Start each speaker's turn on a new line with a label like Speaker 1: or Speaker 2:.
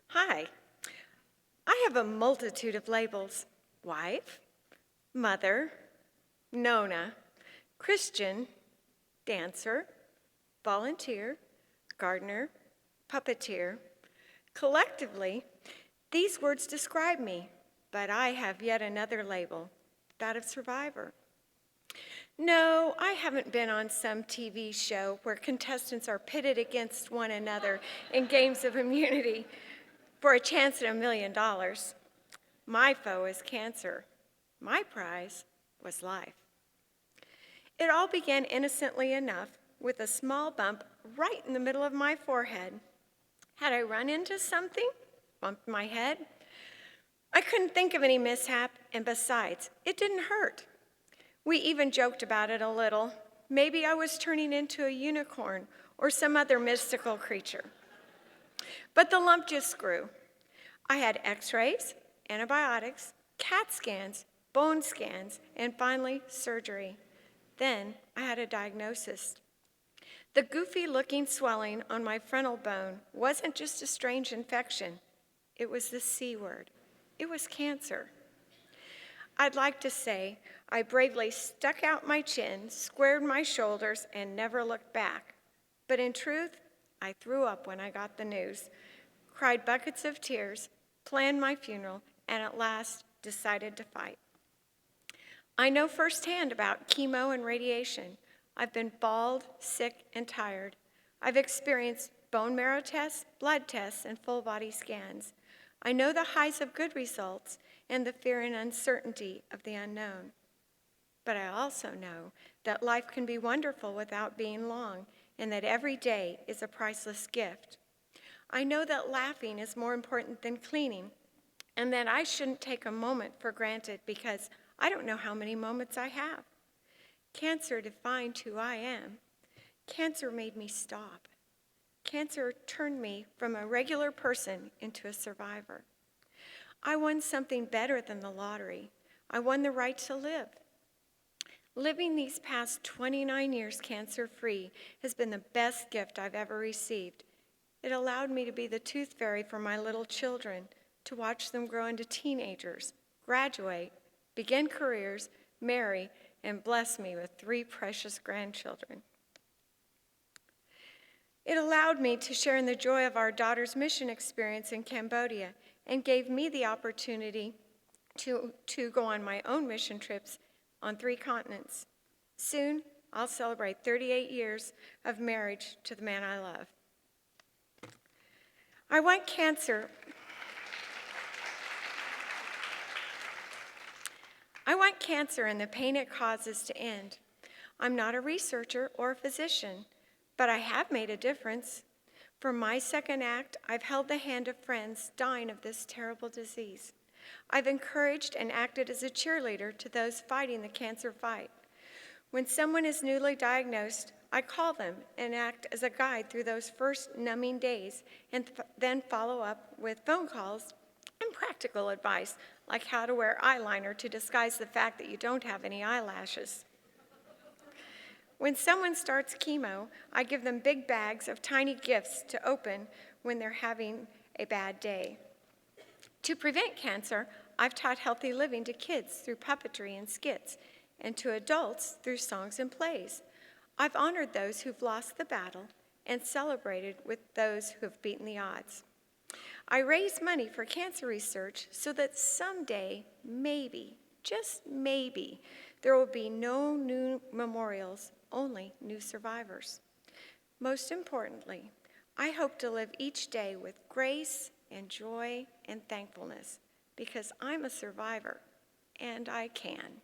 Speaker 1: Hi, I have a multitude of labels: wife, mother, Nona, Christian, dancer, volunteer, gardener, puppeteer. Collectively, these words describe me, but I have yet another label, that of survivor. No, I haven't been on some TV show where contestants are pitted against one another in games of immunity for a chance at $1 million. My foe is cancer. My prize was life. It all began innocently enough with a small bump right in the middle of my forehead. Had I run into something? Bumped my head? I couldn't think of any mishap, and besides, it didn't hurt. We even joked about it a little. Maybe I was turning into a unicorn or some other mystical creature. But the lump just grew. I had x-rays, antibiotics, CAT scans, bone scans, and finally surgery. Then I had a diagnosis. The goofy-looking swelling on my frontal bone wasn't just a strange infection. It was the C word. It was cancer. I'd like to say I bravely stuck out my chin, squared my shoulders, and never looked back. But in truth, I threw up when I got the news, cried buckets of tears, planned my funeral, and at last decided to fight. I know firsthand about chemo and radiation. I've been bald, sick, and tired. I've experienced bone marrow tests, blood tests, and full body scans. I know the highs of good results and the fear and uncertainty of the unknown. But I also know that life can be wonderful without being long, and that every day is a priceless gift. I know that laughing is more important than cleaning, and that I shouldn't take a moment for granted because I don't know how many moments I have. Cancer defined who I am. Cancer made me stop. Cancer turned me from a regular person into a survivor. I won something better than the lottery. I won the right to live. Living these past 29 years cancer-free has been the best gift I've ever received. It allowed me to be the tooth fairy for my little children, to watch them grow into teenagers, graduate, begin careers, marry, and bless me with 3 precious grandchildren. It allowed me to share in the joy of our daughter's mission experience in Cambodia and gave me the opportunity to go on my own mission trips on 3 continents. Soon, I'll celebrate 38 years of marriage to the man I love. I want cancer and the pain it causes to end. I'm not a researcher or a physician, but I have made a difference. For my second act, I've held the hand of friends dying of this terrible disease. I've encouraged and acted as a cheerleader to those fighting the cancer fight. When someone is newly diagnosed, I call them and act as a guide through those first numbing days, and then follow up with phone calls and practical advice, like how to wear eyeliner to disguise the fact that you don't have any eyelashes. When someone starts chemo, I give them big bags of tiny gifts to open when they're having a bad day. To prevent cancer, I've taught healthy living to kids through puppetry and skits, and to adults through songs and plays. I've honored those who've lost the battle and celebrated with those who have beaten the odds. I raise money for cancer research so that someday, maybe, just maybe, there will be no new memorials, only new survivors. Most importantly, I hope to live each day with grace and joy and thankfulness, because I'm a survivor, and I can.